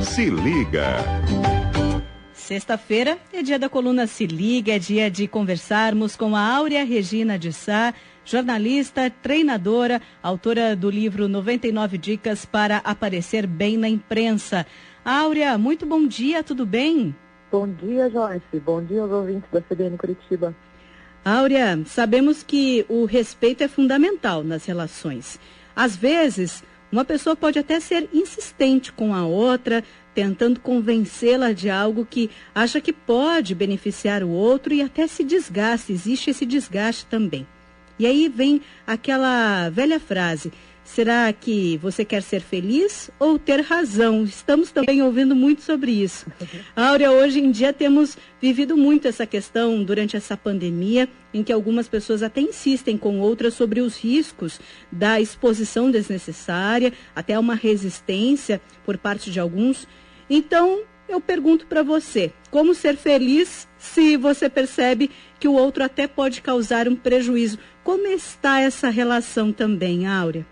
Se liga. Sexta-feira é dia da coluna Se Liga, é dia de conversarmos com a Áurea Regina de Sá, jornalista, treinadora, autora do livro 99 Dicas para Aparecer Bem na Imprensa. Áurea, muito bom dia, tudo bem? Bom dia, Joyce. Bom dia aos ouvintes da CBN Curitiba. Áurea, sabemos que o respeito é fundamental nas relações. Às vezes, uma pessoa pode até ser insistente com a outra, tentando convencê-la de algo que acha que pode beneficiar o outro e até se desgaste, existe esse desgaste também. E aí vem aquela velha frase, será que você quer ser feliz ou ter razão? Estamos também ouvindo muito sobre isso. Áurea, hoje em dia temos vivido muito essa questão durante essa pandemia, em que algumas pessoas até insistem com outras sobre os riscos da exposição desnecessária, até uma resistência por parte de alguns. Então, eu pergunto para você, como ser feliz se você percebe que o outro até pode causar um prejuízo? Como está essa relação também, Áurea?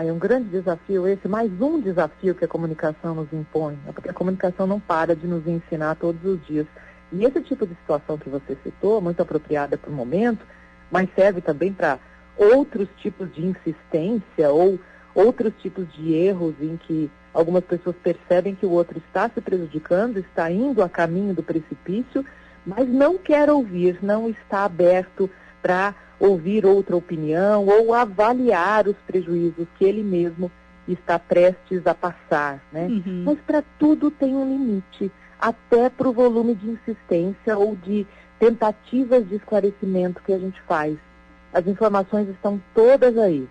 É um grande desafio esse, mais um desafio que a comunicação nos impõe, porque a comunicação não para de nos ensinar todos os dias. E esse tipo de situação que você citou, muito apropriada para o momento, mas serve também para outros tipos de insistência ou outros tipos de erros em que algumas pessoas percebem que o outro está se prejudicando, está indo a caminho do precipício, mas não quer ouvir, não está aberto para ouvir outra opinião ou avaliar os prejuízos que ele mesmo está prestes a passar, né? Uhum. Mas para tudo tem um limite, até para o volume de insistência ou de tentativas de esclarecimento que a gente faz. As informações estão todas aí.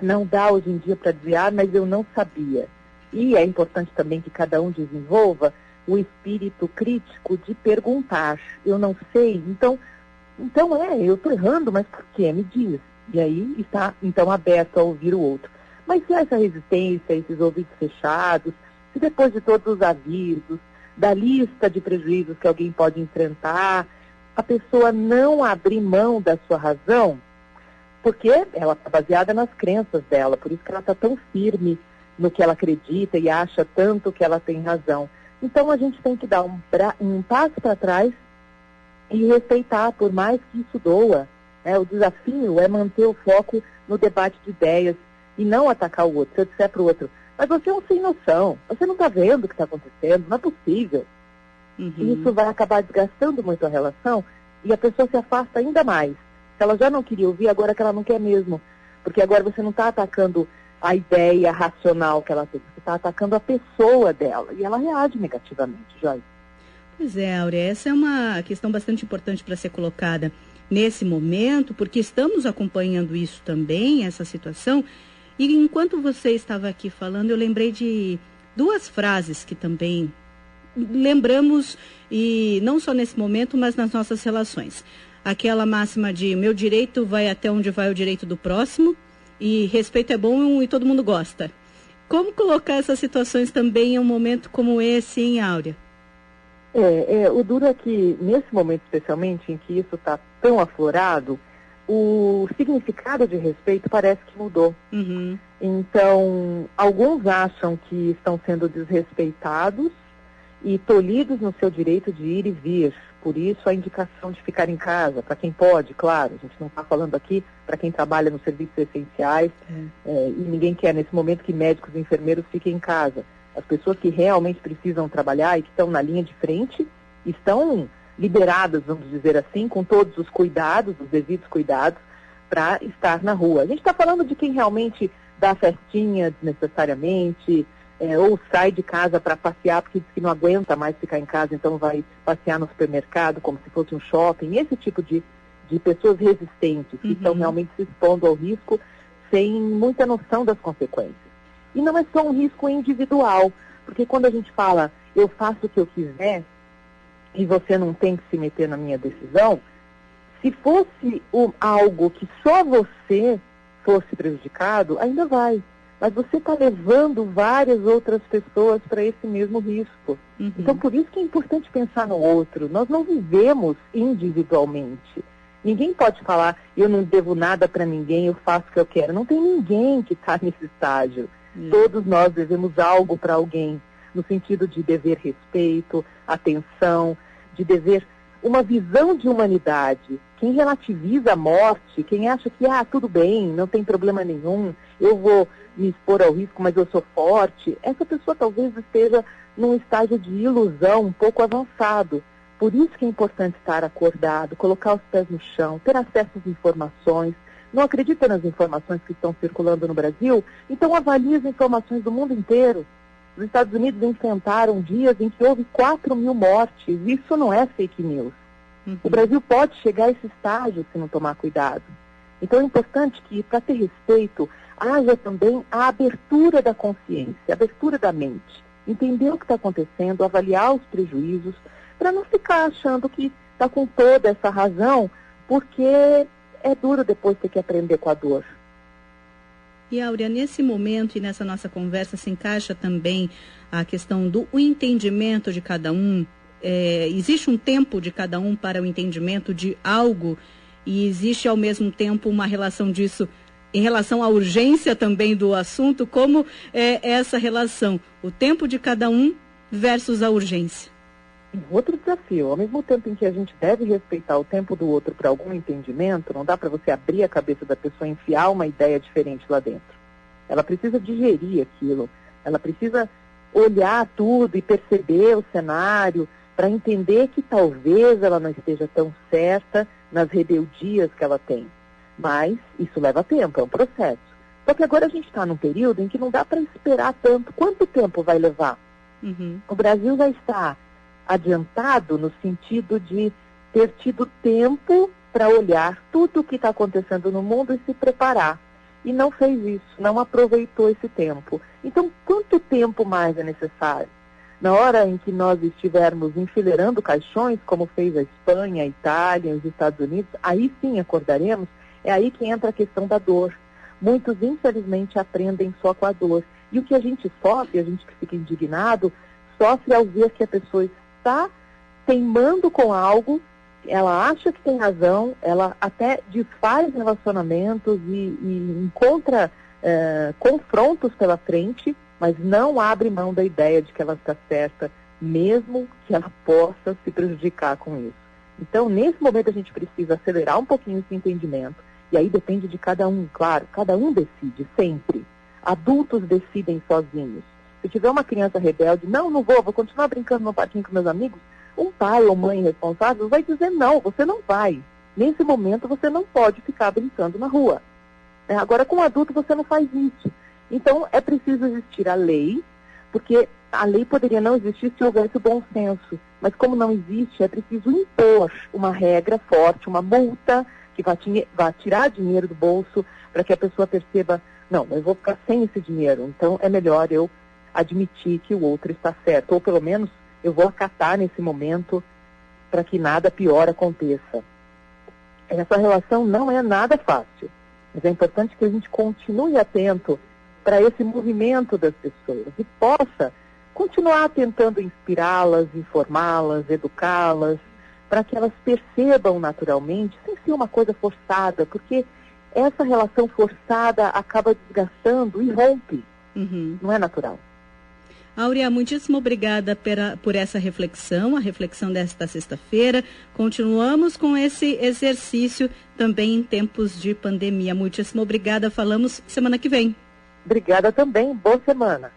Não dá hoje em dia para dizer, mas eu não sabia. E é importante também que cada um desenvolva o espírito crítico de perguntar. Eu não sei, então eu estou errando, mas por quê? Me diz. E aí está, então, aberto a ouvir o outro. Mas se essa resistência, esses ouvidos fechados, se depois de todos os avisos, da lista de prejuízos que alguém pode enfrentar, a pessoa não abrir mão da sua razão, porque ela está baseada nas crenças dela, por isso que ela está tão firme no que ela acredita e acha tanto que ela tem razão. Então a gente tem que dar um passo para trás e respeitar, por mais que isso doa. Né? O desafio é manter o foco no debate de ideias e não atacar o outro. Se eu disser para o outro, mas você é um sem noção, você não está vendo o que está acontecendo, não é possível. Uhum. Isso vai acabar desgastando muito a relação e a pessoa se afasta ainda mais. Se ela já não queria ouvir, agora que ela não quer mesmo. Porque agora você não está atacando a ideia racional que ela tem, você está atacando a pessoa dela. E ela reage negativamente, Joyce. Pois é, Áurea, essa é uma questão bastante importante para ser colocada nesse momento, porque estamos acompanhando isso também, essa situação. E enquanto você estava aqui falando, eu lembrei de duas frases que também lembramos, e não só nesse momento, mas nas nossas relações. Aquela máxima de meu direito vai até onde vai o direito do próximo, e respeito é bom e todo mundo gosta. Como colocar essas situações também em um momento como esse, hein, Áurea? O duro é que, nesse momento especialmente, em que isso está tão aflorado, o significado de respeito parece que mudou. Uhum. Então, alguns acham que estão sendo desrespeitados e tolhidos no seu direito de ir e vir. Por isso, a indicação de ficar em casa, para quem pode, claro. A gente não está falando aqui para quem trabalha nos serviços essenciais e ninguém quer, nesse momento, que médicos e enfermeiros fiquem em casa. As pessoas que realmente precisam trabalhar e que estão na linha de frente estão liberadas, vamos dizer assim, com todos os cuidados, os devidos cuidados, para estar na rua. A gente está falando de quem realmente dá festinha desnecessariamente, ou sai de casa para passear porque diz que não aguenta mais ficar em casa, então vai passear no supermercado como se fosse um shopping. Esse tipo de pessoas resistentes, que estão realmente se expondo ao risco sem muita noção das consequências. E não é só um risco individual, porque quando a gente fala, eu faço o que eu quiser e você não tem que se meter na minha decisão, se fosse algo que só você fosse prejudicado, ainda vai. Mas você está levando várias outras pessoas para esse mesmo risco. Então, por isso que é importante pensar no outro. Nós não vivemos individualmente. Ninguém pode falar, eu não devo nada para ninguém, eu faço o que eu quero. Não tem ninguém que está nesse estágio. Todos nós devemos algo para alguém. no sentido de dever respeito, atenção, de dever uma visão de humanidade. Quem relativiza a morte, quem acha que, tudo bem, não tem problema nenhum, eu vou me expor ao risco, mas eu sou forte, essa pessoa talvez esteja num estágio de ilusão um pouco avançado. Por isso que é importante estar acordado, colocar os pés no chão, ter acesso às informações. Não acredita nas informações que estão circulando no Brasil? Então avalie as informações do mundo inteiro. Os Estados Unidos enfrentaram dias em que houve 4.000 mortes. Isso não é fake news. O Brasil pode chegar a esse estágio se não tomar cuidado. Então é importante que, para ter respeito, haja também a abertura da consciência, a abertura da mente. Entender o que está acontecendo, avaliar os prejuízos, para não ficar achando que está com toda essa razão, porque é duro depois ter que aprender com a dor. E, Áurea, nesse momento e nessa nossa conversa se encaixa também a questão do entendimento de cada um. Existe um tempo de cada um para o entendimento de algo e existe ao mesmo tempo uma relação disso em relação à urgência também do assunto. Como é essa relação? O tempo de cada um versus a urgência. Outro desafio, ao mesmo tempo em que a gente deve respeitar o tempo do outro para algum entendimento, não dá para você abrir a cabeça da pessoa e enfiar uma ideia diferente lá dentro. Ela precisa digerir aquilo, ela precisa olhar tudo e perceber o cenário para entender que talvez ela não esteja tão certa nas rebeldias que ela tem. Mas isso leva tempo, é um processo. Só que agora a gente está num período em que não dá para esperar tanto. Quanto tempo vai levar? O Brasil já está adiantado no sentido de ter tido tempo para olhar tudo o que está acontecendo no mundo e se preparar. E não fez isso, não aproveitou esse tempo. Então, quanto tempo mais é necessário? Na hora em que nós estivermos enfileirando caixões, como fez a Espanha, a Itália, os Estados Unidos, aí sim acordaremos. É aí que entra a questão da dor. Muitos, infelizmente, aprendem só com a dor. E o que a gente sofre, a gente que fica indignado, sofre ao ver que a pessoa está teimando com algo, ela acha que tem razão, ela até desfaz relacionamentos e encontra confrontos pela frente, mas não abre mão da ideia de que ela está certa, mesmo que ela possa se prejudicar com isso. Então, nesse momento, a gente precisa acelerar um pouquinho esse entendimento, e aí depende de cada um, claro, cada um decide, sempre. Adultos decidem sozinhos. Se tiver uma criança rebelde, não vou continuar brincando no parquinho com meus amigos, um pai ou mãe responsável vai dizer não, você não vai. Nesse momento você não pode ficar brincando na rua. Agora, com adulto você não faz isso. Então é preciso existir a lei, porque a lei poderia não existir se houvesse o bom senso. Mas como não existe, é preciso impor uma regra forte, uma multa que vá tirar dinheiro do bolso para que a pessoa perceba, não, eu vou ficar sem esse dinheiro, então é melhor eu admitir que o outro está certo, ou pelo menos eu vou acatar nesse momento para que nada pior aconteça. Essa relação não é nada fácil, mas é importante que a gente continue atento para esse movimento das pessoas e possa continuar tentando inspirá-las, informá-las, educá-las, para que elas percebam naturalmente, sem ser uma coisa forçada, porque essa relação forçada acaba desgastando e rompe. Não é natural. Áurea, muitíssimo obrigada por essa reflexão, a reflexão desta sexta-feira. Continuamos com esse exercício também em tempos de pandemia. Muitíssimo obrigada, falamos semana que vem. Obrigada também, boa semana.